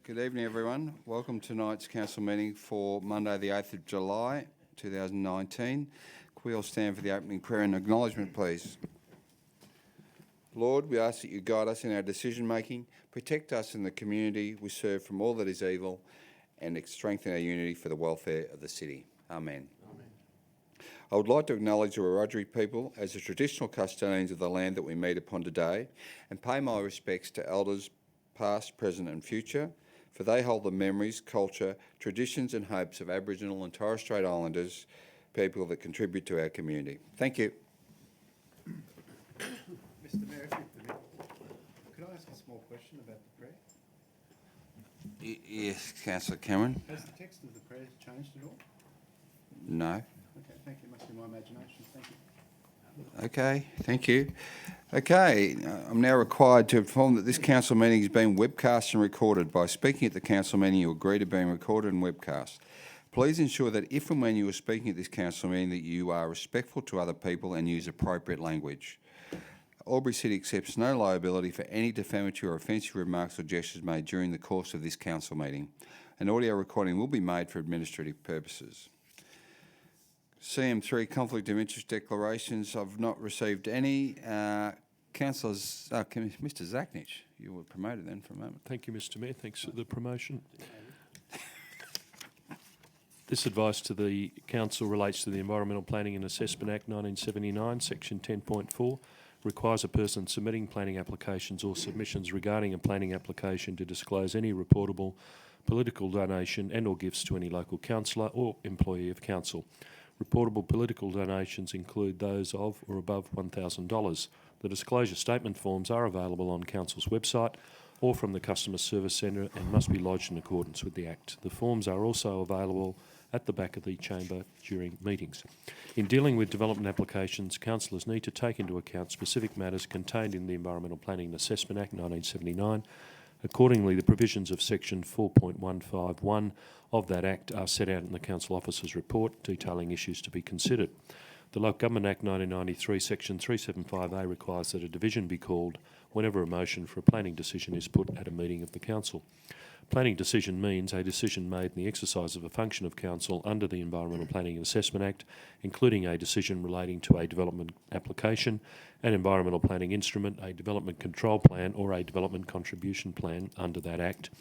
Good evening, everyone. Welcome to tonight's council meeting for Monday, the 8th of July, 2019. Can we all stand for the opening prayer and acknowledgement, please? Lord, we ask that you guide us in our decision-making, protect us in the community we serve from all that is evil, and strengthen our unity for the welfare of the city. Amen. Amen. I would like to acknowledge the Wiradjuri people as the traditional custodians of the land that we meet upon today, and pay my respects to elders past, present and future, for they hold the memories, culture, traditions and hopes of Aboriginal and Torres Strait Islanders, people that contribute to our community. Thank you. Mr Mayor, if you permit, could I ask a small question about the prayer? Yes, Councillor Cameron. Has the text of the prayer changed at all? No. Okay, thank you. It must be my imagination. Thank you. Okay, thank you. Okay, I'm now required to inform that this council meeting is being webcast and recorded. By speaking at the council meeting, you agree to being recorded and webcast. Please ensure that if and when you are speaking at this council meeting that you are respectful to other people and use appropriate language. AlburyCity accepts no liability for any defamatory or offensive remarks or gestures made during the course of this council meeting. An audio recording will be made for administrative purposes. CM3, conflict of interest declarations. I've not received any. Councillors, Mr Zachnich, you were promoted then for a moment. Thank you, Mr Mayor. Thanks for the promotion. This advice to the Council relates to the Environmental Planning and Assessment Act 1979, Section 10.4, requires a person submitting planning applications or submissions regarding a planning application to disclose any reportable political donation and or gifts to any local councillor or employee of council. Reportable political donations include those of or above $1,000. The disclosure statement forms are available on Council's website or from the Customer Service Centre and must be lodged in accordance with the Act. The forms are also available at the back of the chamber during meetings. In dealing with development applications, councillors need to take into account specific matters contained in the Environmental Planning and Assessment Act 1979. Accordingly, the provisions of Section 4.151 of that Act are set out in the Council Officer's report detailing issues to be considered. The Local Government Act 1993, Section 375A requires that a division be called whenever a motion for a planning decision is put at a meeting of the Council. Planning decision means a decision made in the exercise of a function of Council under the Environmental Planning and Assessment Act, including a decision relating to a development application, an environmental planning instrument, a development control plan or a development contribution plan under that Act,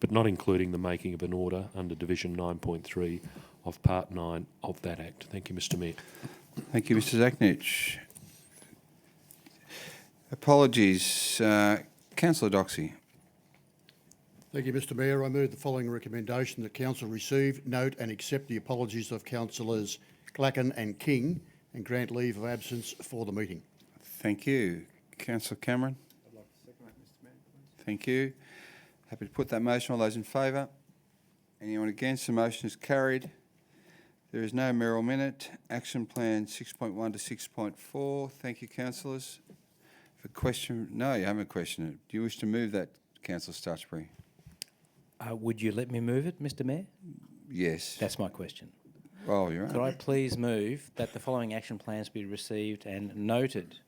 but not including the making of an order under Division 9.3 of Part 9 of that Act. Thank you, Mr Mayor. Thank you, Mr Zachnich. Apologies. Councillor Doxey. Thank you, Mr Mayor. I move the following recommendation that Council receive, note and accept the apologies of Councillors Clacken and King and grant leave of absence for the meeting. Thank you. Councillor Cameron. I'd like to second that, Mr Mayor, please. Thank you. Happy to put that motion. All those in favour? Anyone against? The motion is carried. There is no mayoral minute. Action plan 6.1 to 6.4. Thank you, councillors. For question, no, you haven't questioned it. Do you wish to move that, Councillor Stutchbury? Would you let me move it, Mr Mayor? Yes. That's my question. Oh, you're right. Could I please move that the following action plans be received and noted?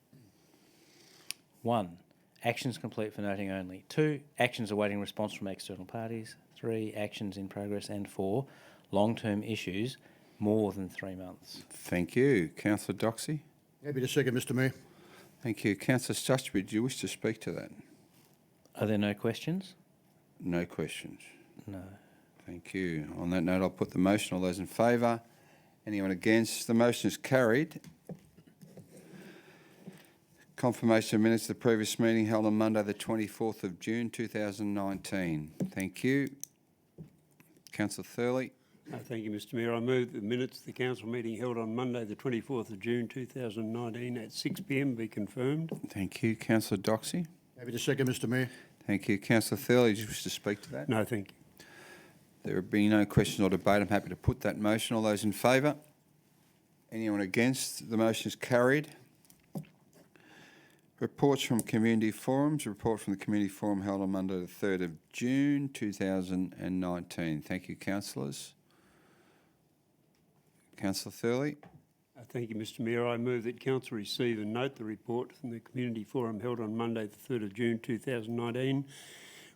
1. Actions complete for noting only. 2. Actions awaiting response from external parties. 3. Actions in progress. And 4. Long-term issues more than 3 months. Thank you. Councillor Doxey? Happy to second, Mr Mayor. Thank you. Councillor Stutchbury, do you wish to speak to that? Are there no questions? No questions. No. Thank you. On that note, I'll put the motion. All those in favour? Anyone against? The motion is carried. Confirmation of minutes of the previous meeting held on Monday the 24th of June 2019. Thank you. Councillor Thurley. Thank you, Mr Mayor. I move that the minutes of the council meeting held on Monday the 24th of June 2019 at 6 p.m. be confirmed. Thank you. Councillor Doxey. Happy to second, Mr Mayor. Thank you. Councillor Thurley, do you wish to speak to that? No, thank you. There have been no questions or debate. I'm happy to put that motion. All those in favour? Anyone against? The motion is carried. Reports from community forums. A report from the community forum held on Monday the 3rd of June 2019. Thank you, councillors. Councillor Thurley. Thank you, Mr Mayor. I move that Council receive and note the report from the Community Forum held on Monday the 3rd of June 2019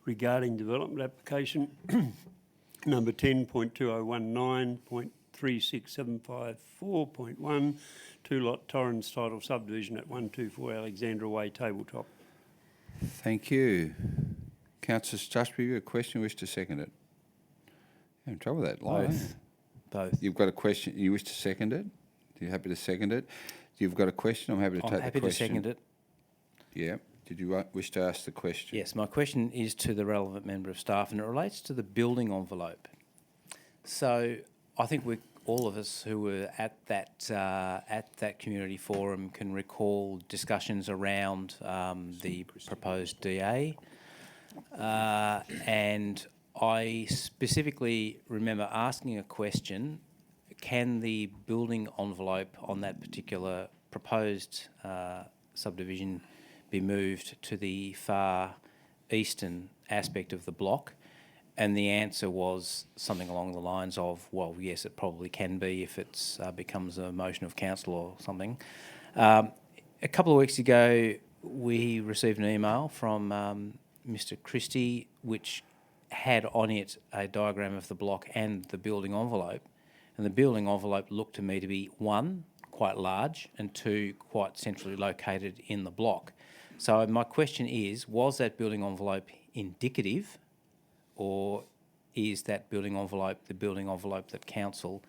regarding development application number 10.2019.36754.1, two-lot Torrens title subdivision at 124 Alexandra Way, Tabletop. Thank you. Councillor Stutchbury, you got a question, you wish to second it? You're in trouble with that line, aren't you? Both. You've got a question, you wish to second it? Are you happy to second it? You've got a question, I'm happy to take the question. I'm happy to second it. Yeah. Did you wish to ask the question? Yes, my question is to the relevant member of staff, and it relates to the building envelope. So I think all of us who were at that community forum can recall discussions around the proposed DA, and I specifically remember asking a question: can the building envelope on that particular proposed subdivision be moved to the far eastern aspect of the block? And the answer was something along the lines of, well, yes, it probably can be if it becomes a motion of council or something. A couple of weeks ago, we received an email from Mr Christie, which had on it a diagram of the block and the building envelope. And the building envelope looked to me to be, one, quite large, and two, quite centrally located in the block. So my question is, was that building envelope indicative, or is that building envelope the building envelope that council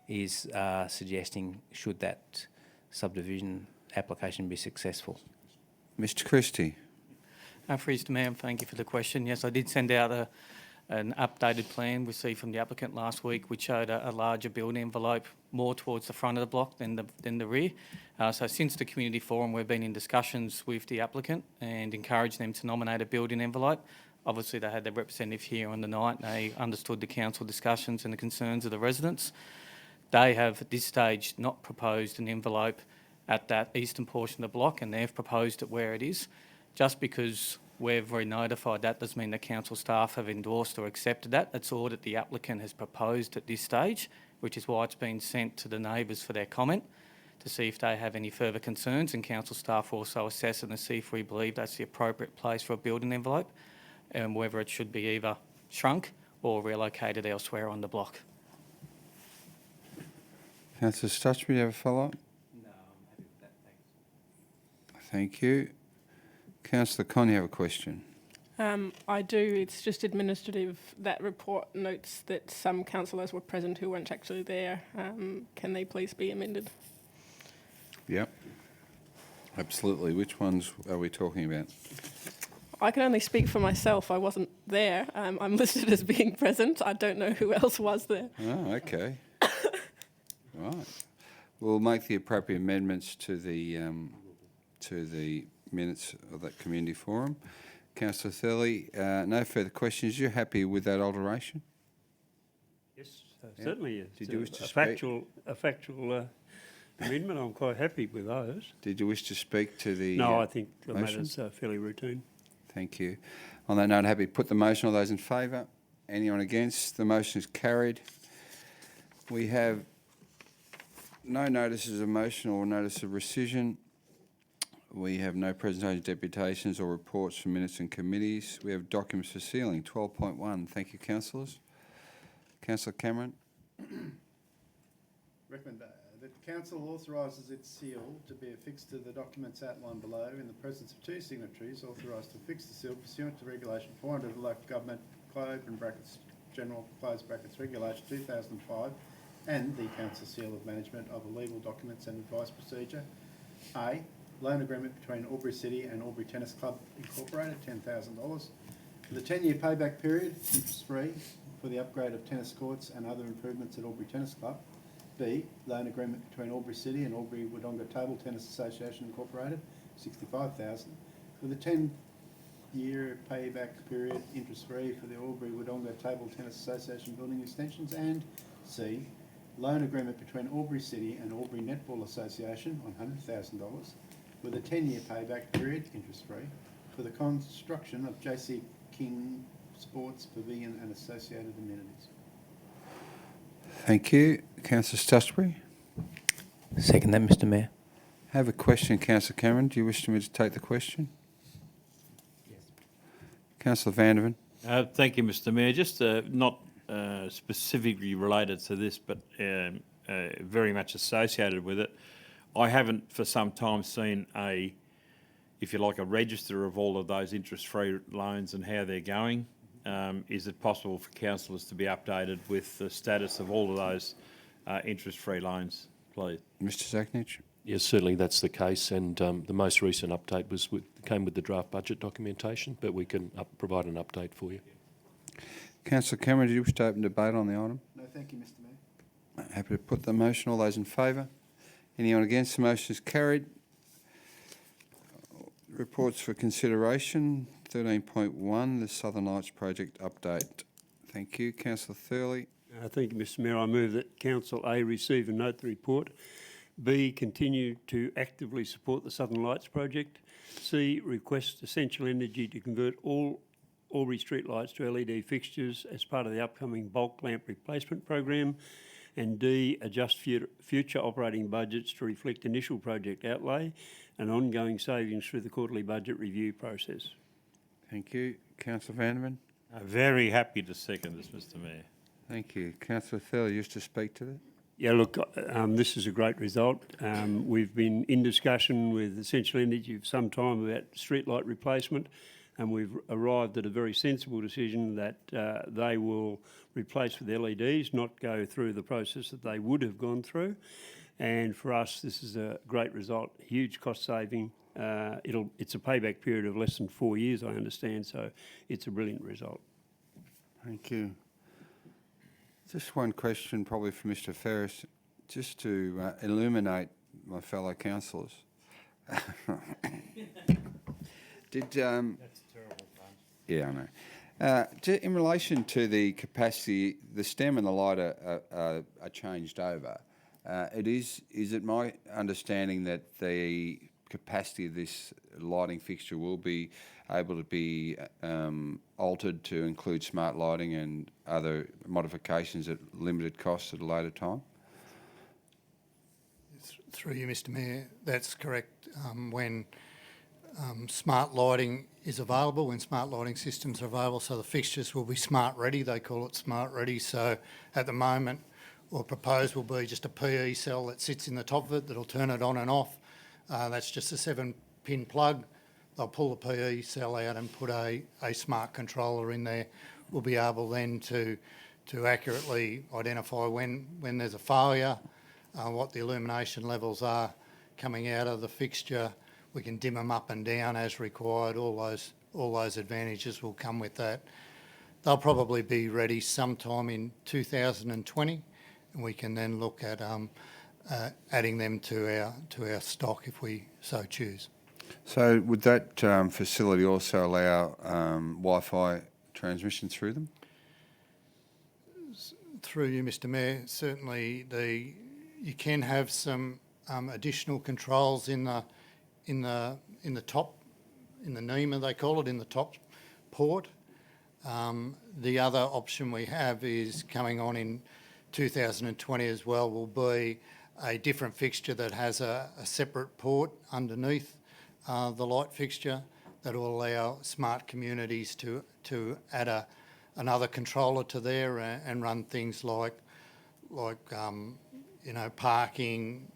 is suggesting should that subdivision application be successful? Mr Christie. Mr Mayor, thank you for the question. Yes, I did send out an updated plan received from the applicant last week, which showed a larger building envelope more towards the front of the block than the rear. So since the community forum, we've been in discussions with the applicant and encouraged them to nominate a building envelope. Obviously, they had their representative here on the night. They understood the council discussions and the concerns of the residents. They have, at this stage, not proposed an envelope at that eastern portion of the block, and they've proposed it where it is. Just because we've re-notified that doesn't mean the council staff have endorsed or accepted that. That's all that the applicant has proposed at this stage, which is why it's been sent to the neighbours for their comment to see if they have any further concerns, and council staff also assess it and see if we believe that's the appropriate place for a building envelope, and whether it should be either shrunk or relocated elsewhere on the block. Councillor Stutchbury, do you have a follow-up? No, I'm happy with that, thanks. Thank you. Councillor Conn, you have a question? I do. It's just administrative. That report notes that some councillors were present who weren't actually there. Can they please be amended? Yep. Absolutely. Which ones are we talking about? I can only speak for myself. I wasn't there. I'm listed as being present. I don't know who else was there. Oh, okay. Right. We'll make the appropriate amendments to the minutes of that community forum. Councillor Thurley, no further questions. You're happy with that alteration? Yes, certainly. It's Did you wish to a speak? factual amendment. I'm quite happy with those. Did you wish to speak to the No, I think the motion? matter's fairly routine. Thank you. On that note, happy to put the motion. All those in favour? Anyone against? The motion is carried. We have no notices of motion or notice of rescission. We have no presentations, deputations or reports from minutes and committees. We have documents for sealing, 12.1. Thank you, councillors. Councillor Cameron. Recommend that the council authorises its seal to be affixed to the documents outlined below in the presence of two signatories authorised to affix the seal pursuant to Regulation 400 of the Local Government Code (in brackets General close brackets Regulation 2005) and the council seal of management of illegal documents and advice procedure. A. Loan agreement between AlburyCity and Albury Tennis Club Incorporated, $10,000, with a 10-year payback period, interest-free, for the upgrade of tennis courts and other improvements at Albury Tennis Club. B. Loan agreement between AlburyCity and Albury Wodonga Table Tennis Association Incorporated, $65,000, with a 10-year payback period, interest-free, for the Albury Wodonga Table Tennis Association building extensions. And C. Loan agreement between AlburyCity and Albury Netball Association on $100,000, with a 10-year payback period, interest-free, for the construction of JC King Sports Pavilion and associated amenities. Thank you. Councillor Stutchbury. Second that, Mr Mayor. I have a question, Councillor Cameron. Do you wish me to take the question? Yes. Councillor Vandervan. Thank you, Mr Mayor. Just not specifically related to this, but very much associated with it. I haven't for some time seen a, if you like, a register of all of those interest-free loans and how they're going. Is it possible for councillors to be updated with the status of all of those interest-free loans, please? Mr Zachnich. Yes, certainly that's the case, and the most recent update came with the draft budget documentation, but we can provide an update for you. Councillor Cameron, do you wish to open debate on the item? No, thank you, Mr Mayor. Happy to put the motion. All those in favour? Anyone against? The motion is carried. Reports for consideration. 13.1, the Southern Lights Project update. Thank you. Councillor Thurley. Thank you, Mr Mayor. I move that Council A receive and note the report. B, continue to actively support the Southern Lights project. C, request Essential Energy to convert all Albury street lights to LED fixtures as part of the upcoming bulk lamp replacement program. And D, adjust future operating budgets to reflect initial project outlay and ongoing savings through the quarterly budget review process. Thank you. Councillor Vanderman. Very happy to second this, Mr Mayor. Thank you. Councillor Thurley, you wish to speak to that? Yeah, look, this is a great result. We've been in discussion with Essential Energy for some time about streetlight replacement, and we've arrived at a very sensible decision that they will replace with LEDs, not go through the process that they would have gone through. And for us, this is a great result, huge cost saving. It's a payback period of less than 4 years, I understand, so it's a brilliant result. Thank you. Just one question, probably for Mr Ferris, just to illuminate my fellow councillors. Did that's terrible fun. Yeah, I know. In relation to the capacity, the stem and the light are changed over. Is it my understanding that the capacity of this lighting fixture will be able to be altered to include smart lighting and other modifications at limited cost at a later time? Through you, Mr Mayor, that's correct. When smart lighting is available, when smart lighting systems are available, so the fixtures will be smart ready, they call it smart ready. So at the moment, or proposed will be just a PE cell that sits in the top of it that'll turn it on and off. That's just a 7-pin plug. They'll pull the PE cell out and put a smart controller in there. We'll be able then to accurately identify when there's a failure, what the illumination levels are coming out of the fixture. We can dim them up and down as required. All those advantages will come with that. They'll probably be ready sometime in 2020, and we can then look at adding them to our stock if we so choose. So would that facility also allow Wi-Fi transmission through them? Through you, Mr Mayor, certainly you can have some additional controls in the top, in the NEMA they call it, in the top port. The other option we have is coming on in 2020 as well, will be a different fixture that has a separate port underneath the light fixture that will allow smart communities to add another controller to there and run things like parking,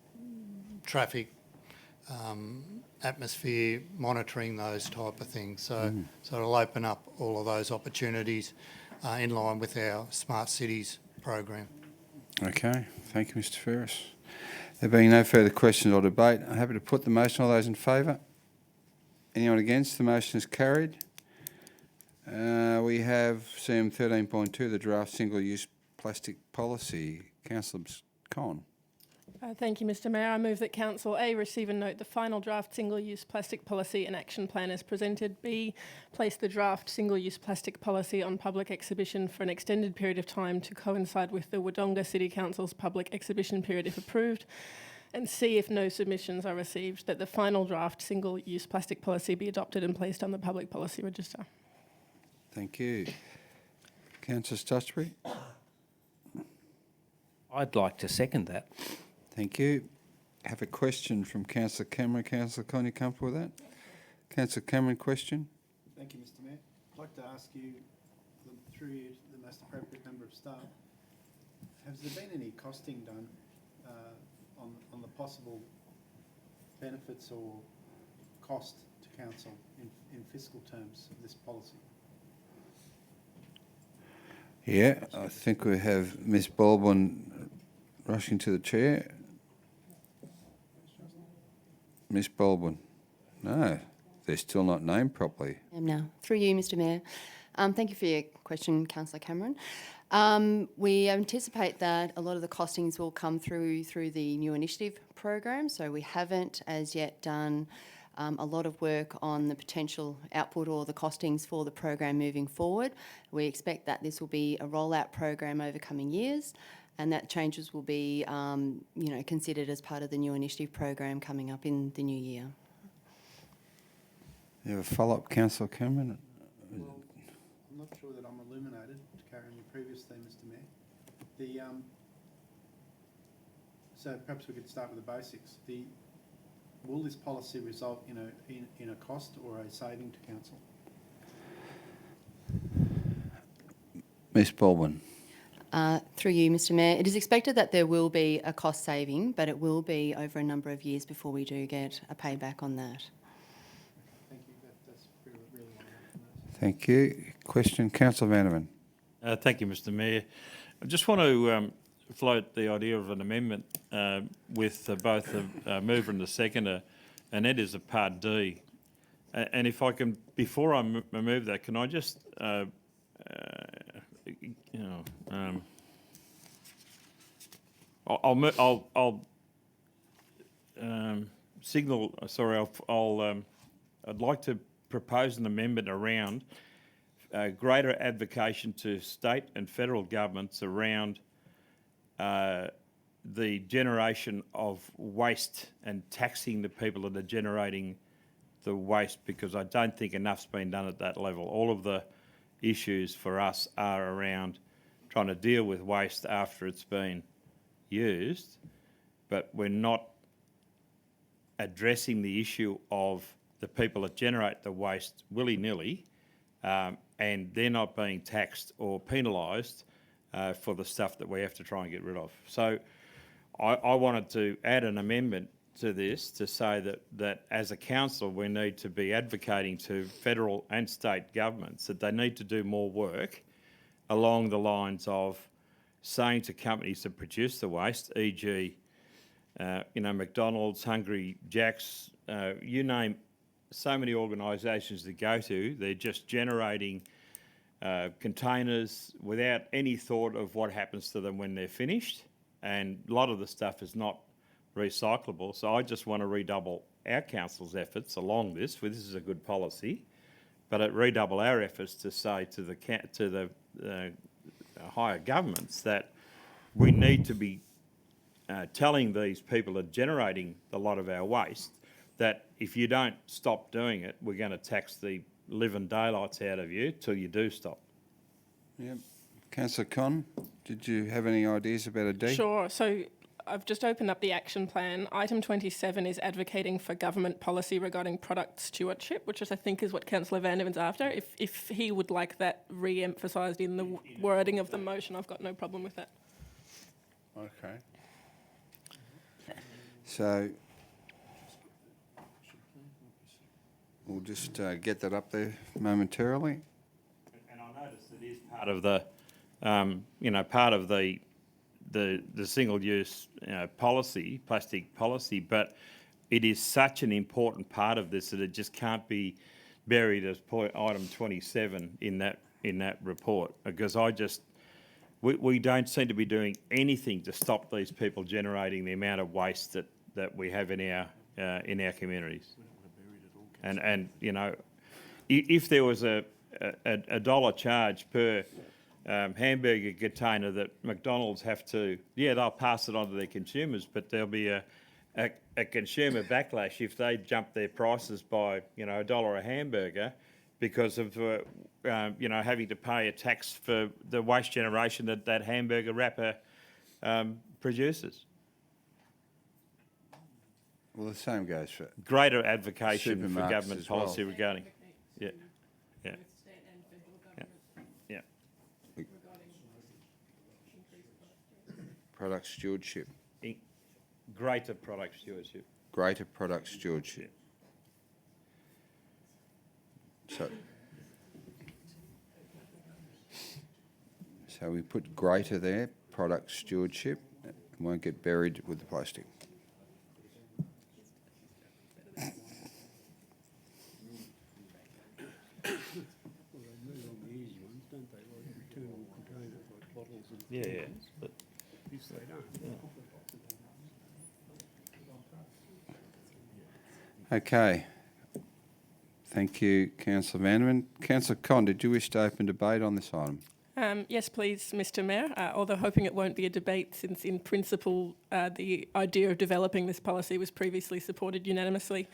traffic, atmosphere monitoring, those type of things. So it'll open up all of those opportunities in line with our Smart Cities program. Okay, thank you, Mr Ferris. There being no further questions or debate, I'm happy to put the motion. All those in favour? Anyone against? The motion is carried. We have CM 13.2, the draft single-use plastic policy. Councillor Con. Thank you, Mr Mayor. I move that Council A receive and note the final draft single-use plastic policy and action plan as presented. B, place the draft single-use plastic policy on public exhibition for an extended period of time to coincide with the Wodonga City Council's public exhibition period if approved. And C, if no submissions are received, that the final draft single-use plastic policy be adopted and placed on the public policy register. Thank you. Councillor Stutchbury. I'd like to second that. Thank you. have a question from Councillor Cameron. Councillor Con, you comfortable with that? Councillor Cameron, question? Thank you, Mr Mayor. I'd like to ask you, through you, the most appropriate member of staff, has there been any costing done on the possible benefits or cost to council in fiscal terms of this policy? Yeah, I think we have Ms Baldwin rushing to the chair. Ms Baldwin. No, they're still not named properly. I am now. Through you, Mr Mayor. Thank you for your question, Councillor Cameron. We anticipate that a lot of the costings will come through the new initiative program, so we haven't as yet done a lot of work on the potential output or the costings for the program moving forward. We expect that this will be a rollout program over coming years, and that changes will be considered as part of the new initiative program coming up in the new year. You have a follow-up, Councillor Cameron? Well, I'm not sure that I'm illuminated, to carry on your previous theme, Mr Mayor. So perhaps we could start with the basics. Will this policy result in a cost or a saving to council? Ms Baldwin. Through you, Mr Mayor. It is expected that there will be a cost saving, but it will be over a number of years before we do get a payback on that. Thank you. That's really what I want to know. Thank you. Question, Councillor Vanderman. Thank you, Mr Mayor. I just want to float the idea of an amendment with both the mover and the seconder, and that is a Part D. And if I can, before I move that, can I just, I'll signal. Sorry, I'd like to propose an amendment around greater advocacy to state and federal governments around the generation of waste and taxing the people that are generating the waste, because I don't think enough's been done at that level. All of the issues for us are around trying to deal with waste after it's been used, but we're not addressing the issue of the people that generate the waste willy-nilly, and they're not being taxed or penalised for the stuff that we have to try and get rid of. So I wanted to add an amendment to this to say that as a council we need to be advocating to federal and state governments that they need to do more work along the lines of saying to companies that produce the waste, e.g. McDonald's, Hungry Jack's, you name so many organisations to go to, they're just generating containers without any thought of what happens to them when they're finished, and a lot of the stuff is not recyclable. So I just want to redouble our council's efforts along this. This is a good policy, but redouble our efforts to say to the higher governments that we need to be telling these people that are generating a lot of our waste that if you don't stop doing it, we're going to tax the living daylights out of you till you do stop. Yeah. Councillor Con, did you have any ideas about a D? Sure. So I've just opened up the action plan. Item 27 is advocating for government policy regarding product stewardship, which I think is what Councillor Vanderman's after. If he would like that re-emphasised in the wording of the motion, I've got no problem with that. Okay. So we'll just get that up there momentarily. And I noticed it is part of the single-use policy, plastic policy, but it is such an important part of this that it just can't be buried as item 27 in that report, because we don't seem to be doing anything to stop these people generating the amount of waste that we have in our communities. And if there was a $1 charge per hamburger container that McDonald's have to, they'll pass it on to their consumers, but there'll be a consumer backlash if they jump their prices by $1 a hamburger because of having to pay a tax for the waste generation that hamburger wrapper produces. Well, the same goes for greater advocation for Supermarkets government as well. policy regarding. Yeah, yeah, yeah. product stewardship, Greater product stewardship. greater product stewardship. So we put greater there, product stewardship. It won't get buried with the plastic. Yeah, yeah. But Okay. Thank you, Councillor Vanderman. Councillor Conn, did you wish to open debate on this item? Yes, please, Mr Mayor, although hoping it won't be a debate since in principle the idea of developing this policy was previously supported unanimously.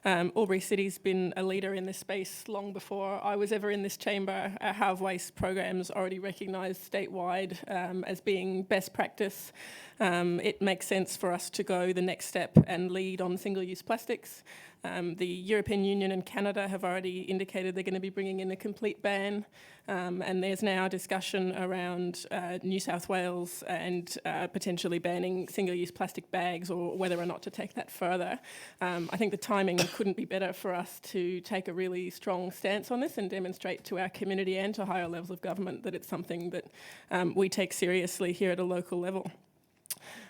AlburyCity's been a leader in this space long before I was ever in this chamber. Our Have Waste program's already recognised statewide as being best practice. It makes sense for us to go the next step and lead on single-use plastics. The European Union and Canada have already indicated they're going to be bringing in a complete ban, and there's now discussion around New South Wales and potentially banning single-use plastic bags, or whether or not to take that further. I think the timing couldn't be better for us to take a really strong stance on this and demonstrate to our community and to higher levels of government that it's something that we take seriously here at a local level.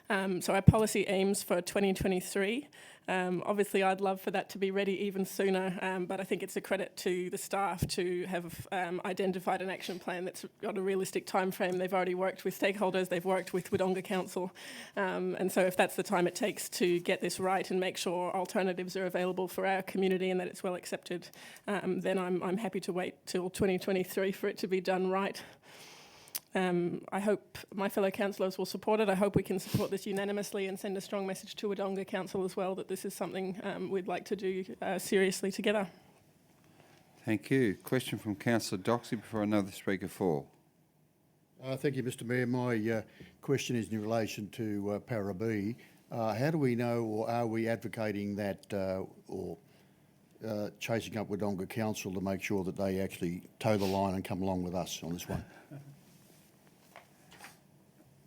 So our policy aims for 2023. Obviously, I'd love for that to be ready even sooner, but I think it's a credit to the staff to have identified an action plan that's got a realistic time frame. They've already worked with stakeholders, they've worked with Wodonga Council, and so if that's the time it takes to get this right and make sure alternatives are available for our community and that it's well accepted, then I'm happy to wait till 2023 for it to be done right. I hope my fellow councillors will support it. I hope we can support this unanimously and send a strong message to Wodonga Council as well that this is something we'd like to do seriously together. Thank you. Question from Councillor Doxey before another speaker fall. Thank you, Mr Mayor. My question is in relation to Para B. How do we know, or are we advocating that or chasing up Wodonga Council to make sure that they actually toe the line and come along with us on this one?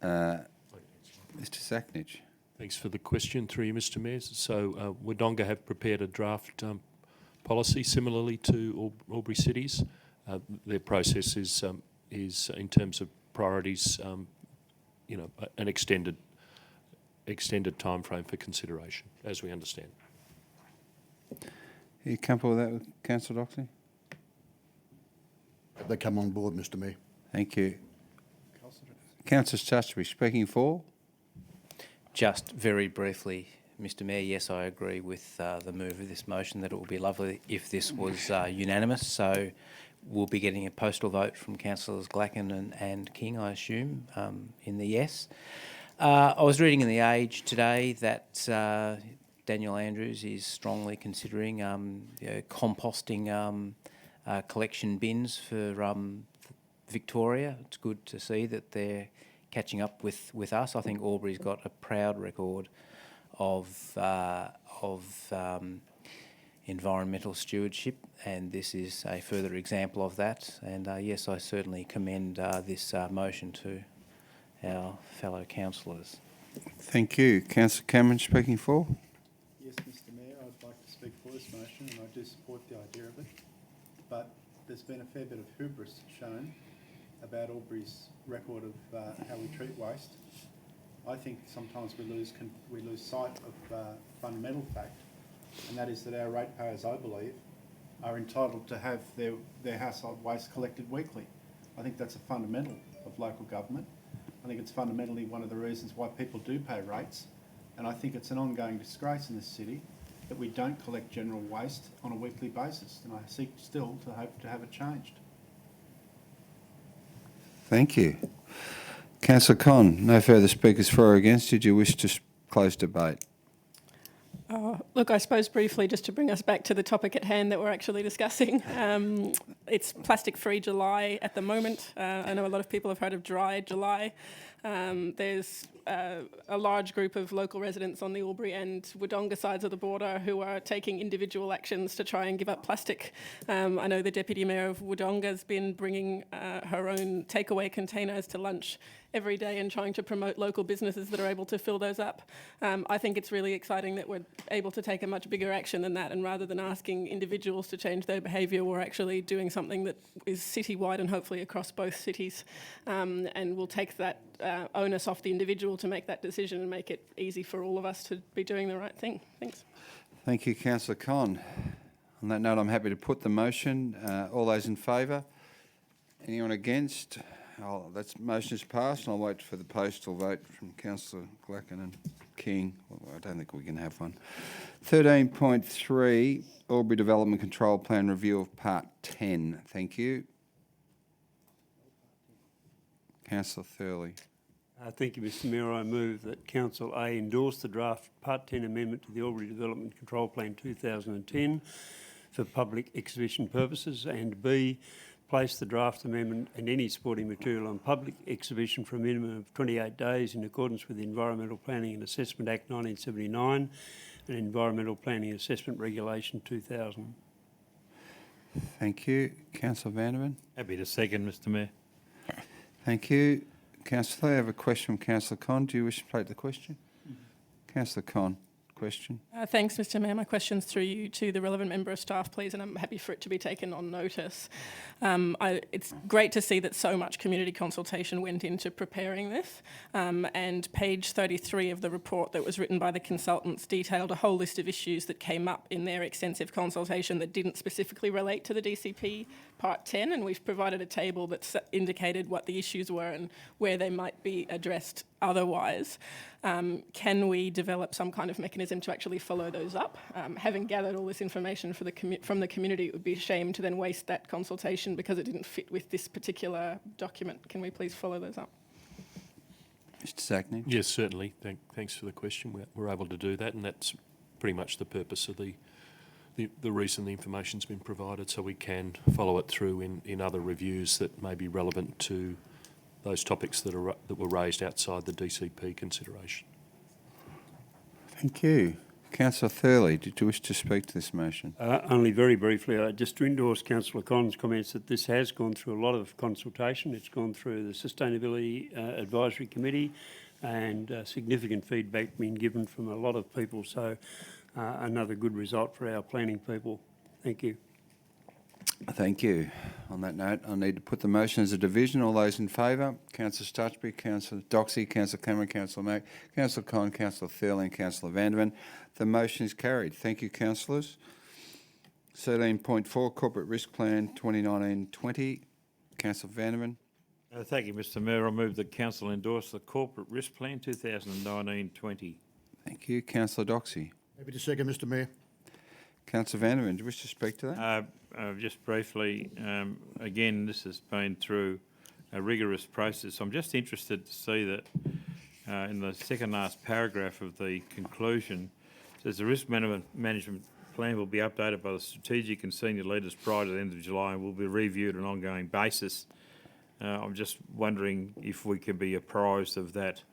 Mr Sacknage. Thanks for the question, through you, Mr Mayor. So Wodonga have prepared a draft policy similarly to AlburyCity's. Their process is in terms of priorities, an extended time frame for consideration, as we understand. Are you comfortable with that, Councillor Doxey? They come on board, Mr Mayor. Thank you. Councillor Chasterby, speaking for. Just very briefly, Mr Mayor, yes, I agree with the move of this motion that it would be lovely if this was unanimous. So we'll be getting a postal vote from Councillors Glacken and King, I assume, in the yes. I was reading in The Age today that Daniel Andrews is strongly considering composting collection bins for Victoria. It's good to see that they're catching up with us. I think Albury's got a proud record of environmental stewardship, and this is a further example of that. And yes, I certainly commend this motion to our fellow councillors. Thank you. Councillor Cameron, speaking for. Yes, Mr Mayor, I'd like to speak for this motion, and I do support the idea of it. But there's been a fair bit of hubris shown about Albury's record of how we treat waste. I think sometimes we lose sight of fundamental fact, and that is that our ratepayers, I believe, are entitled to have their household waste collected weekly. I think that's a fundamental of local government. I think it's fundamentally one of the reasons why people do pay rates, and I think it's an ongoing disgrace in this city that we don't collect general waste on a weekly basis, and I seek still to hope to have it changed. Thank you. Councillor Conn, no further speakers for or against. Did you wish to close debate? Look, I suppose briefly, just to bring us back to the topic at hand that we're actually discussing. It's plastic-free July at the moment. I know a lot of people have heard of Dry July. There's a large group of local residents on the Albury and Wodonga sides of the border who are taking individual actions to try and give up plastic. I know the Deputy Mayor of Wodonga's been bringing her own takeaway containers to lunch every day and trying to promote local businesses that are able to fill those up. I think it's really exciting that we're able to take a much bigger action than that, and rather than asking individuals to change their behaviour, we're actually doing something that is citywide and hopefully across both cities, and we'll take that onus off the individual to make that decision and make it easy for all of us to be doing the right thing. Thanks. Thank you, Councillor Con. On that note, I'm happy to put the motion. All those in favour? Anyone against? That motion is passed, and I'll wait for the postal vote from Councillor Glacken and King. Well, I don't think we can have one. 13.3, Albury Development Control Plan Review of Part 10. Thank you. Councillor Thurley. Thank you, Mr Mayor. I move that Council A endorse the draft Part 10 amendment to the Albury Development Control Plan 2010 for public exhibition purposes, and B, place the draft amendment and any supporting material on public exhibition for a minimum of 28 days in accordance with the Environmental Planning and Assessment Act 1979 and Environmental Planning Assessment Regulation 2000. Thank you. Councillor Vanderman. Happy to second, Mr Mayor. Thank you. Councillor, I have a question from Councillor Con. Do you wish to take the question? Councillor Con, question. Thanks, Mr Mayor. My question's through you to the relevant member of staff, please, and I'm happy for it to be taken on notice. It's great to see that so much community consultation went into preparing this, and page 33 of the report that was written by the consultants detailed a whole list of issues that came up in their extensive consultation that didn't specifically relate to the DCP Part 10, and we've provided a table that's indicated what the issues were and where they might be addressed otherwise. Can we develop some kind of mechanism to actually follow those up? Having gathered all this information from the community, it would be a shame to then waste that consultation because it didn't fit with this particular document. Can we please follow those up? Mr Sackney. Yes, certainly. Thanks for the question. We're able to do that, and that's pretty much the purpose of the reason the information's been provided, so we can follow it through in other reviews that may be relevant to those topics that were raised outside the DCP consideration. Thank you. Councillor Thurley, did you wish to speak to this motion? Only very briefly, just to endorse Councillor Con's comments that this has gone through a lot of consultation. It's gone through the Sustainability Advisory Committee, and significant feedback being given from a lot of people. So another good result for our planning people. Thank you. Thank you. On that note, I need to put the motion as a division. All those in favour? Councillor Stutchbury, Councillor Doxey, Councillor Cameron, Councillor Mack, Councillor Con, Councillor Thurley and Councillor Vanderman. The motion is carried. Thank you, councillors. 13.4, Corporate Risk Plan 2019-20. Councillor Vanderman. Thank you, Mr Mayor. I move that Council endorse the Corporate Risk Plan 2019-20. Thank you. Councillor Doxey. Happy to second, Mr Mayor. Councillor Vanderman, do you wish to speak to that? Just briefly, again, this has been through a rigorous process. I'm just interested to see that in the second last paragraph of the conclusion, it says the risk management plan will be updated by the strategic and senior leaders prior to the end of July and will be reviewed on an ongoing basis. I'm just wondering if we can be apprised of that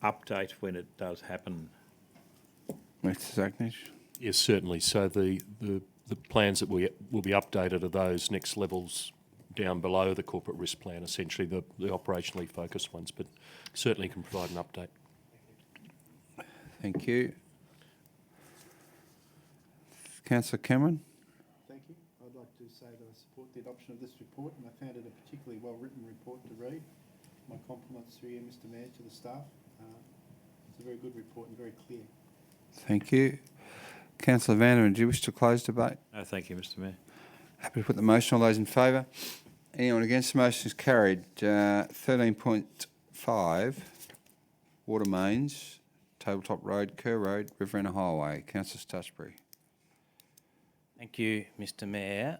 update when it does happen. Mr Zacknich. Yes, certainly. So the plans that will be updated are those next levels down below the corporate risk plan, essentially the operationally focused ones, but certainly can provide an update. Thank you. Councillor Cameron. Thank you. I'd like to say that I support the adoption of this report, and I found it a particularly well-written report to read. My compliments through you, Mr Mayor, to the staff. It's a very good report and very clear. Thank you. Councillor Vanderman, do you wish to close debate? Thank you, Mr Mayor. Happy to put the motion. All those in favour? Anyone against? The motion is carried. 13.5, Water Mains, Tabletop Road, Kerr Road, Riverina Highway. Councillor Stutchbury. Thank you, Mr Mayor.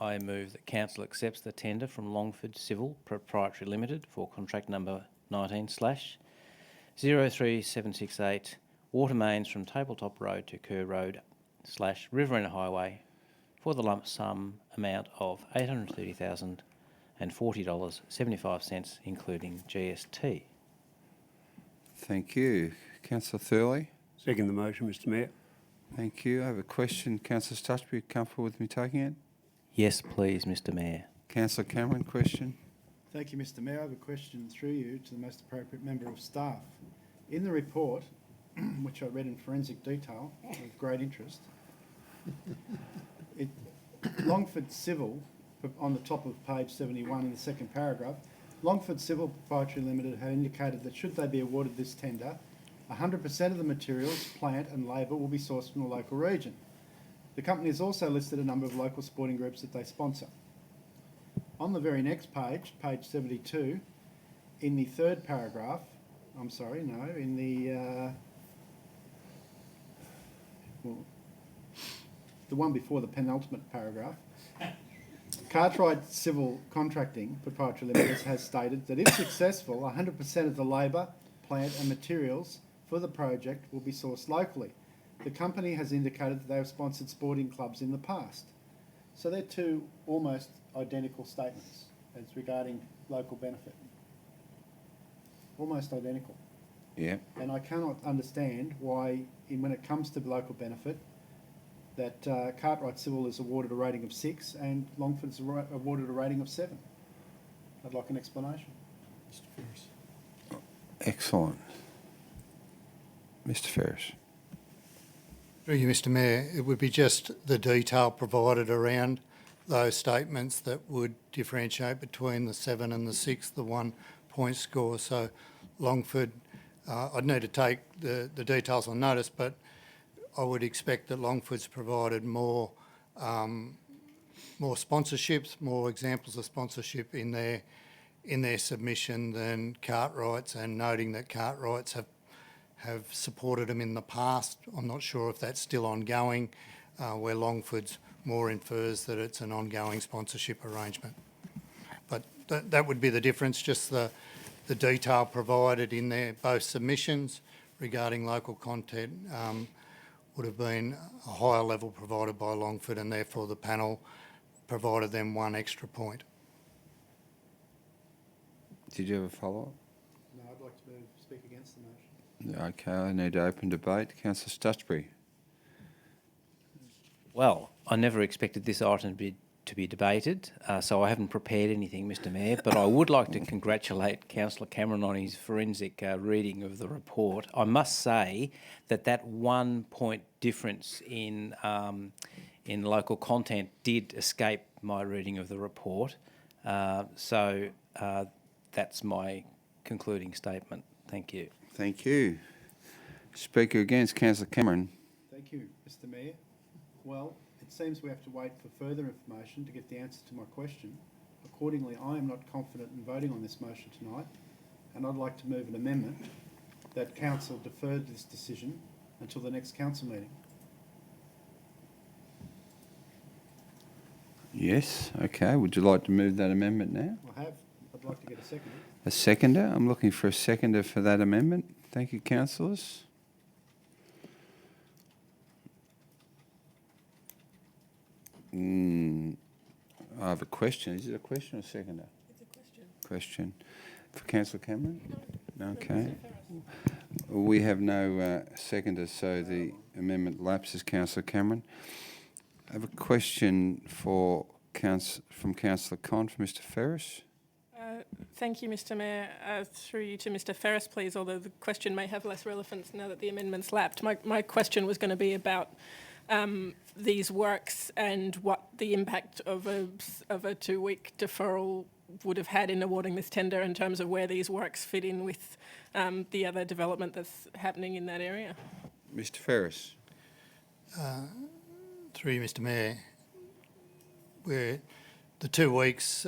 I move that Council accepts the tender from Longford Civil Proprietary Limited for contract number 19/03768, water mains from Tabletop Road to Kerr Road / Riverina Highway for the lump sum amount of $830,040.75, including GST. Thank you. Councillor Thurley. Second the motion, Mr Mayor. Thank you. I have a question. Councillor Stutchbury, comfortable with me taking it? Yes, please, Mr Mayor. Councillor Cameron, question. Thank you, Mr Mayor. I have a question through you to the most appropriate member of staff. In the report, which I read in forensic detail with great interest, Longford Civil, on the top of page 71 in the second paragraph, Longford Civil Proprietary Limited have indicated that should they be awarded this tender, 100% of the materials, plant and labour will be sourced from the local region. The company has also listed a number of local sporting groups that they sponsor. On the very next page, page 72, in the third paragraph, in the one before the penultimate paragraph, Cartwright Civil Contracting Proprietary Limited has stated that if successful, 100% of the labour, plant and materials for the project will be sourced locally. The company has indicated that they have sponsored sporting clubs in the past. So they're two almost identical statements as regarding local benefit. Almost identical. Yeah. And I cannot understand why, when it comes to local benefit, that Cartwright Civil is awarded a rating of 6 and Longford's awarded a rating of 7. I'd like an explanation. Excellent. Mr Ferris. Through you, Mr Mayor, it would be just the detail provided around those statements that would differentiate between the 7 and the 6, the 1 point score. So Longford, I'd need to take the details on notice, but I would expect that Longford's provided more sponsorships, more examples of sponsorship in their submission than Cartwright's, and noting that Cartwright's have supported them in the past. I'm not sure if that's still ongoing, where Longford's more infers that it's an ongoing sponsorship arrangement. But that would be the difference, just the detail provided in their both submissions regarding local content would have been a higher level provided by Longford, and therefore the panel provided them 1 extra point. Did you have a follow-up? No, I'd like to speak against the motion. Okay, I need to open debate. Councillor Stutchbury. Well, I never expected this item to be debated, so I haven't prepared anything, Mr Mayor, but I would like to congratulate Councillor Cameron on his forensic reading of the report. I must say that 1 point difference in local content did escape my reading of the report, so that's my concluding statement. Thank you. Thank you. Speaker against, Councillor Cameron. Thank you, Mr Mayor. Well, it seems we have to wait for further information to get the answer to my question. Accordingly, I am not confident in voting on this motion tonight, and I'd like to move an amendment that Council deferred this decision until the next Council meeting. Yes, okay. Would you like to move that amendment now? I'd like to get a second. A seconder? I'm looking for a seconder for that amendment. Thank you, councillors. I have a question. Is it a question or seconder? It's a question. Question. For Councillor Cameron? No. Okay. We have no seconder, so the amendment lapses, Councillor Cameron. I have a question from Councillor Con for Mr Ferris. Thank you, Mr Mayor. Through you to Mr Ferris, please, although the question may have less relevance now that the amendment's lapsed. My question was going to be about these works and what the impact of a 2-week deferral would have had in awarding this tender in terms of where these works fit in with the other development that's happening in that area. Mr Ferris. Through you, Mr Mayor, where the 2 weeks,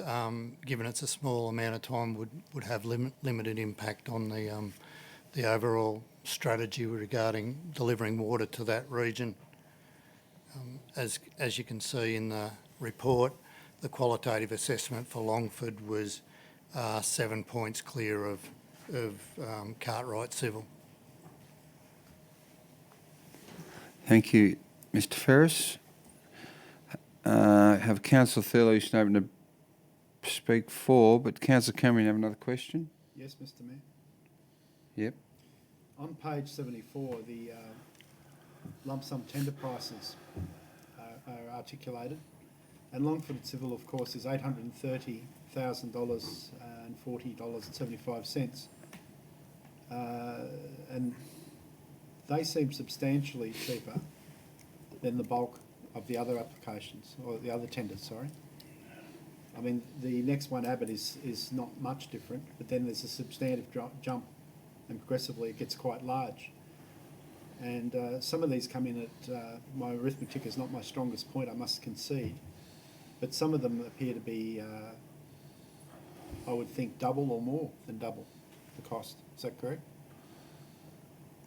given it's a small amount of time, would have limited impact on the overall strategy regarding delivering water to that region. As you can see in the report, the qualitative assessment for Longford was 7 points clear of Cartwright Civil. Thank you, Mr Ferris. Have Councillor Thurlow who's open to speak for, but Councillor Cameron, you have another question? Yes, Mr Mayor. Yep. On page 74, the lump sum tender prices are articulated, and Longford Civil, of course, is $830,000 and $40.75, and they seem substantially cheaper than the bulk of the other applications, or the other tenders, sorry. I mean, the next one, Abbott, is not much different, but then there's a substantive jump, and progressively it gets quite large. And some of these come in at, my arithmetic is not my strongest point, I must concede, but some of them appear to be, I would think, double or more than double the cost. Is that correct?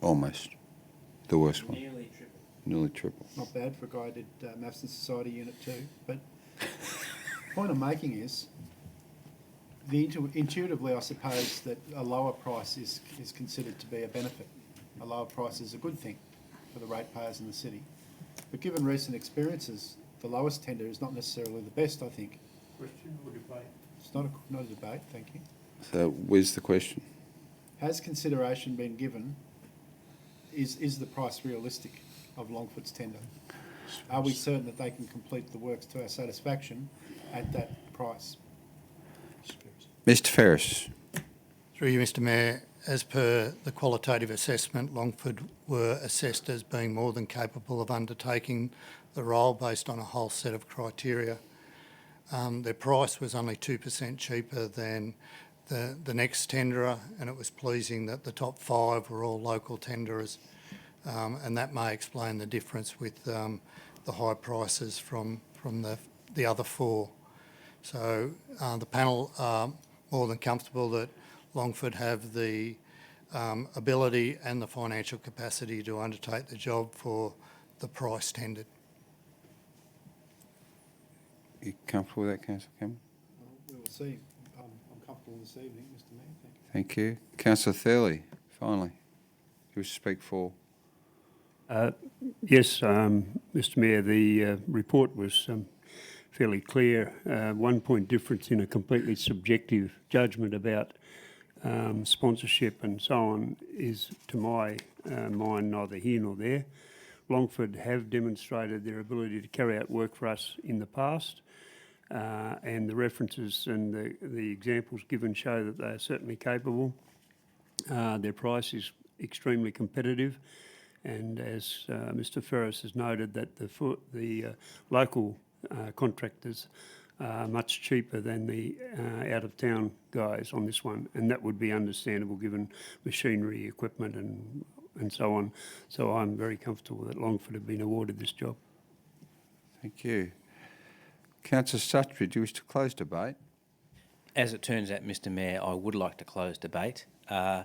Almost. The worst one. Nearly triple. Nearly triple. Not bad for a guy who did Maths and Society Unit 2, but the point I'm making is, intuitively I suppose that a lower price is considered to be a benefit. A lower price is a good thing for the ratepayers in the city. But given recent experiences, the lowest tender is not necessarily the best, I think. Question or debate? It's not a debate, thank you. So where's the question? Has consideration been given, is the price realistic of Longford's tender? Are we certain that they can complete the works to our satisfaction at that price? Mr Ferris. Through you, Mr Mayor, as per the qualitative assessment, Longford were assessed as being more than capable of undertaking the role based on a whole set of criteria. Their price was only 2% cheaper than the next tenderer, and it was pleasing that the top 5 were all local tenderers, and that may explain the difference with the high prices from the other 4. So the panel are more than comfortable that Longford have the ability and the financial capacity to undertake the job for the price tendered. You comfortable with that, Councillor Cameron? Well, we will see. I'm comfortable this evening, Mr Mayor, thank you. Thank you. Councillor Thurley, finally. You wish to speak for? Yes, Mr Mayor, the report was fairly clear. 1 point difference in a completely subjective judgment about sponsorship and so on is, to my mind, neither here nor there. Longford have demonstrated their ability to carry out work for us in the past, and the references and the examples given show that they are certainly capable. Their price is extremely competitive, and as Mr Ferris has noted, that the local contractors are much cheaper than the out-of-town guys on this one, and that would be understandable given machinery, equipment and so on. So I'm very comfortable that Longford have been awarded this job. Thank you. Councillor Stutchbury, do you wish to close debate? As it turns out, Mr Mayor, I would like to close debate. I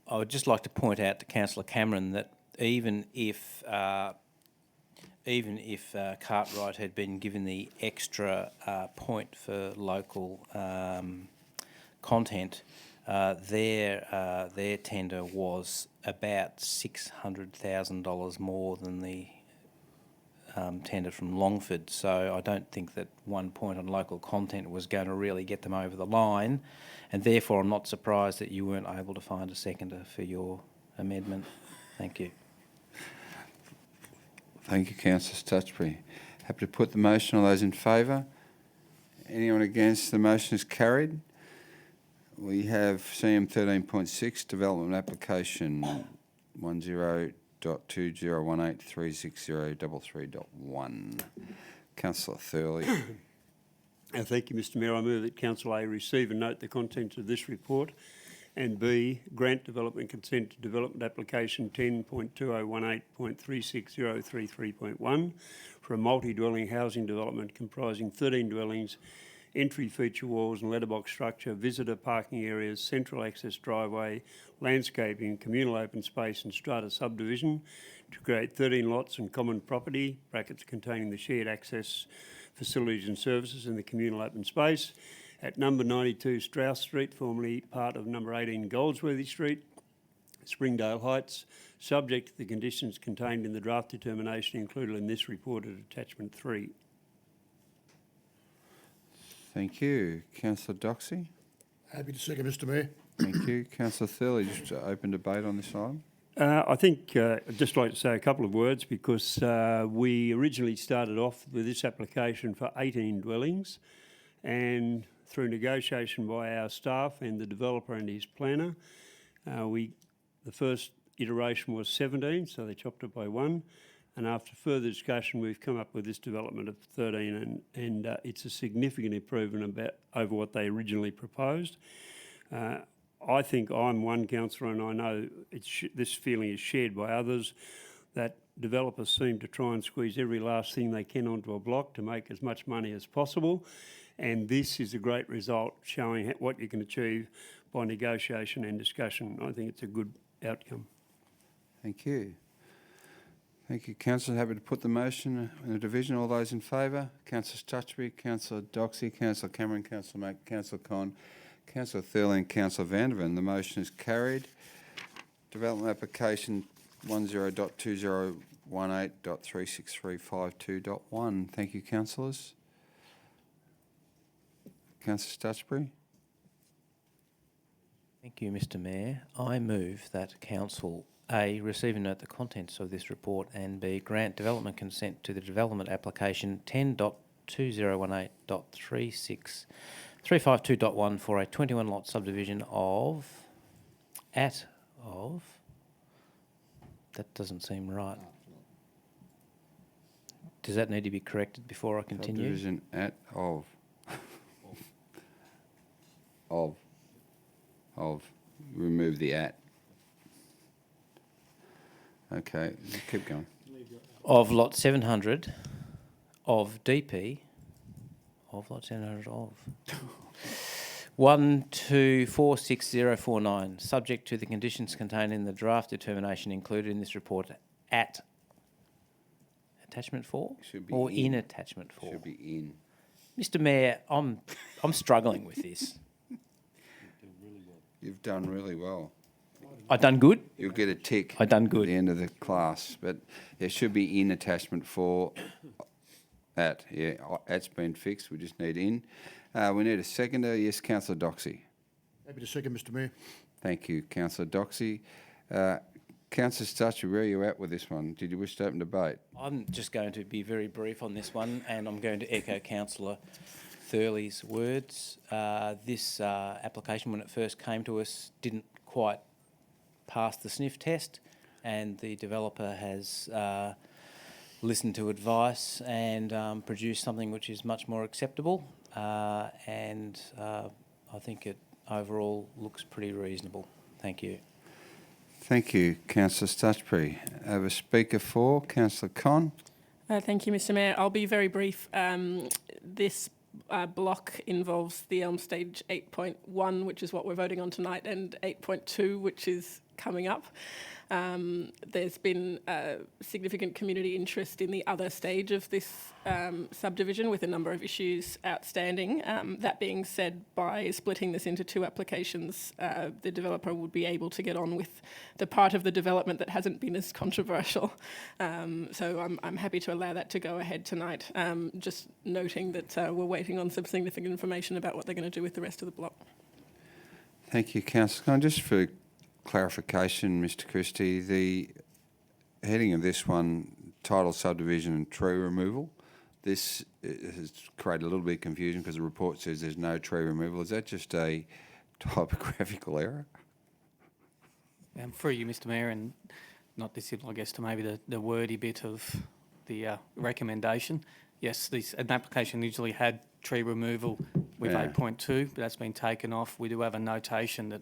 would just like to point out to Councillor Cameron that even if Cartwright had been given the extra point for local content, their tender was about $600,000 more than the tender from Longford. So I don't think that 1 point on local content was going to really get them over the line, and therefore I'm not surprised that you weren't able to find a seconder for your amendment. Thank you. Thank you, Councillor Stutchbury. Happy to put the motion. All those in favour? Anyone against? The motion is carried. We have CM 13.6, Development Application 10.201836036033.1. Councillor Thurley. Thank you, Mr Mayor. I move that Council A receive and note the contents of this report, and B, grant development consent to development application 10.2018.36033.1 for a multi-dwelling housing development comprising 13 dwellings, entry feature walls and letterbox structure, visitor parking areas, central access driveway, landscaping, communal open space and strata subdivision to create 13 lots and common property, brackets containing the shared access facilities and services in the communal open space, at number 92 Strauss Street, formerly part of number 18 Goldsworthy Street, Springdale Heights, subject to the conditions contained in the draft determination included in this report at attachment 3. Thank you. Councillor Doxey. Happy to second, Mr Mayor. Thank you. Councillor Thurley, just to open debate on this item. I think I'd just like to say a couple of words because we originally started off with this application for 18 dwellings, and through negotiation by our staff and the developer and his planner, the first iteration was 17, so they chopped it by one. And after further discussion, we've come up with this development of 13, and it's a significant improvement over what they originally proposed. I think I'm one councillor, and I know this feeling is shared by others, that developers seem to try and squeeze every last thing they can onto a block to make as much money as possible. And this is a great result showing what you can achieve by negotiation and discussion. I think it's a good outcome. Thank you. Thank you, Councillor. Happy to put the motion in the division. All those in favour? Councillor Stutchbury, Councillor Doxey, Councillor Cameron, Councillor Mack, Councillor Con, Councillor Thurley and Councillor Vandervan. The motion is carried. Development application 10.2018.36352.1. Thank you, councillors. Councillor Stutchbury. Thank you, Mr Mayor. I move that Council A, receive and note the contents of this report, and B, grant development consent to the development application 10.2018.35352.1 for a 21 lot subdivision that doesn't seem right. Does that need to be corrected before I continue? Subdivision of. Remove the at. Okay, keep going. Of lot 700 of DP of lot 700 of 1246,049, subject to the conditions contained in the draft determination included in this report at attachment 4 or in attachment 4. Should be in. Mr Mayor, I'm struggling with this. You've done really well. I done good? You'll get a tick. I done At good. the end of the class, but it should be in attachment 4. At, yeah, at's been fixed. We just need in. We need a seconder. Yes, Councillor Doxey. Happy to second, Mr Mayor. Thank you, Councillor Doxey. Councillor Stutcher, where are you at with this one? Did you wish to open debate? I'm just going to be very brief on this one, and I'm going to echo Councillor Thurley's words. This application, when it first came to us, didn't quite pass the sniff test, and the developer has listened to advice and produced something which is much more acceptable, and I think it overall looks pretty reasonable. Thank you. Thank you, Councillor Stutchbury. I have a speaker for Councillor Con. Thank you, Mr Mayor. I'll be very brief. This block involves the Elm Stage 8.1, which is what we're voting on tonight, and 8.2, which is coming up. There's been significant community interest in the other stage of this subdivision, with a number of issues outstanding. That being said, by splitting this into 2 applications, the developer would be able to get on with the part of the development that hasn't been as controversial. So I'm happy to allow that to go ahead tonight, just noting that we're waiting on some significant information about what they're going to do with the rest of the block. Thank you, Councillor Con. Just for clarification, Mr Christie, the heading of this one, title subdivision and tree removal, this has created a little bit of confusion because the report says there's no tree removal. Is that just a typographical error? Through you, Mr Mayor, and not dissimilar, I guess, to maybe the wordy bit of the recommendation. Yes, an application usually had tree removal with 8.2, but that's been taken off. We do have a notation that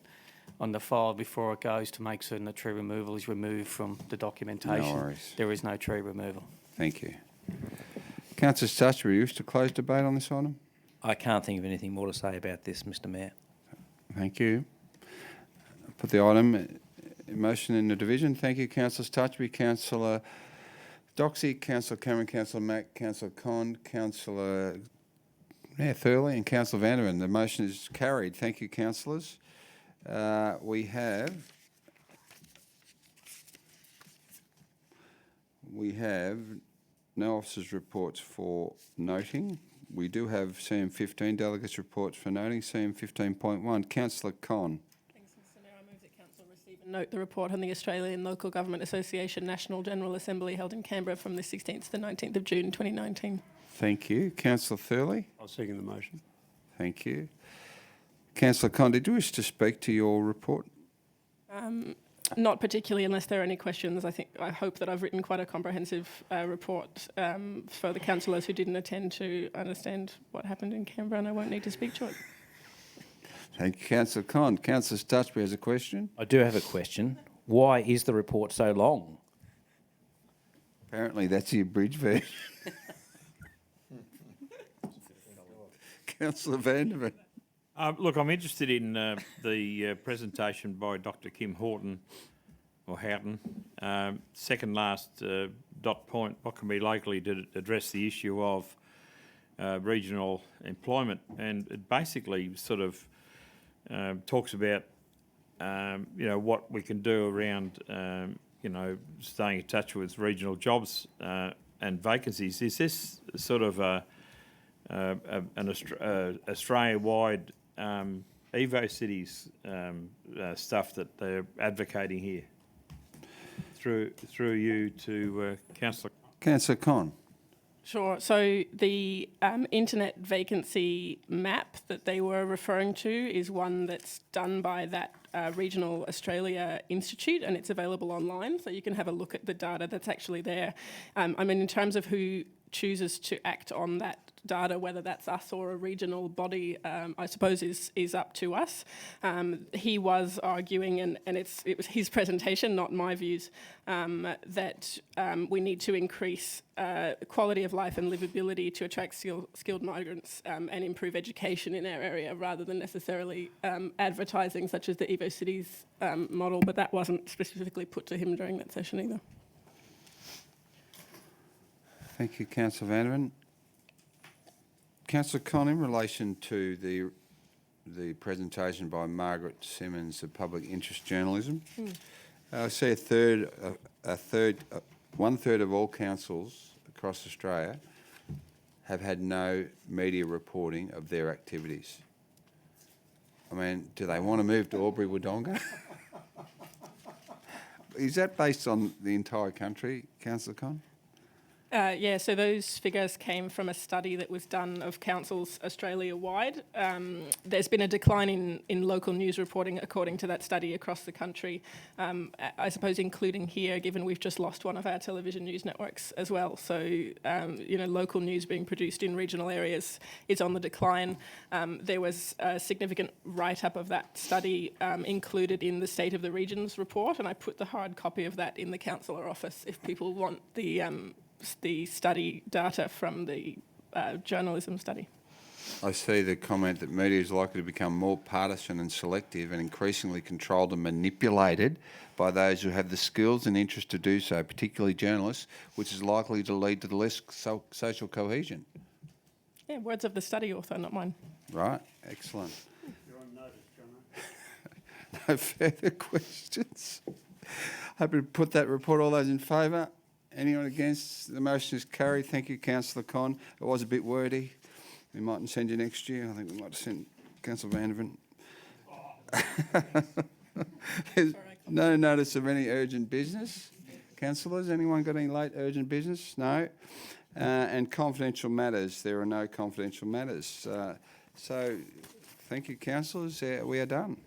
on the file before it goes to make certain that tree removal is removed from the documentation. No worries. There is no tree removal. Thank you. Councillor Stutcher, you wish to close debate on this item? I can't think of anything more to say about this, Mr Mayor. Thank you. Put the item in motion in the division. Thank you, Councillor Stutchbury, Councillor Doxey, Councillor Cameron, Councillor Mack, Councillor Con, Councillor Thurley and Councillor Vandervan. The motion is carried. Thank you, councillors. We have no officers' reports for noting. We do have CM15 delegates' reports for noting. CM 15.1. Councillor Con. Thanks, Note the report on the Australian Local Government Association National General Assembly held in Canberra from the 16th to the 19th of June 2019. Thank you. Councillor Thurley? I'll second the motion. Thank you. Councillor Con, did you wish to speak to your report? Not particularly, unless there are any questions. I hope that I've written quite a comprehensive report for the councillors who didn't attend to understand what happened in Canberra, and I won't need to speak to it. Thank you, Councillor Con. Councillor Stutchby has a question. I do have a question. Why is the report so long? Apparently that's the abridged version. Councillor Vandervan. Look, I'm interested in the presentation by Dr. Kim Houghton. Second last dot point, what can be likely to address the issue of regional employment? And it basically sort of talks about, what we can do around, staying in touch with regional jobs and vacancies. Is this sort of an Australia-wide Evo cities stuff that they're advocating here? Through you to Councillor. Councillor Con. Sure. So the internet vacancy map that they were referring to is one that's done by that Regional Australia Institute, and it's available online, so you can have a look at the data that's actually there. In terms of who chooses to act on that data, whether that's us or a regional body, I suppose is up to us. He was arguing, and it was his presentation, not my views, that we need to increase quality of life and livability to attract skilled migrants and improve education in our area, rather than necessarily advertising such as the Evo Cities model, but that wasn't specifically put to him during that session either. Thank you, Councillor Vandervan. Councillor Con, in relation to the presentation by Margaret Simmons of Public Interest Journalism, I see one third of all councils across Australia have had no media reporting of their activities. Do they want to move to Albury-Wodonga? Is that based on the entire country, Councillor Con? So those figures came from a study that was done of councils Australia-wide. There's been a decline in local news reporting according to that study across the country, I suppose including here, given we've just lost one of our television news networks as well. So, local news being produced in regional areas is on the decline. There was a significant write-up of that study included in the State of the Regions report, and I put the hard copy of that in the councillor office if people want the study data from the journalism study. I see the comment that media is likely to become more partisan and selective and increasingly controlled and manipulated by those who have the skills and interest to do so, particularly journalists, which is likely to lead to less social cohesion. Yeah, words of the study author, not mine. Right, excellent. You're on notice, John. No further questions. Happy to put that report. All those in favour? Anyone against? The motion is carried. Thank you, Councillor Con. It was a bit wordy. We mightn't send you next year. I think we might send Councillor Vandervan. There's no notice of any urgent business. Councillors, anyone got any late urgent business? No. And confidential matters. There are no confidential matters. So thank you, councillors. We are done.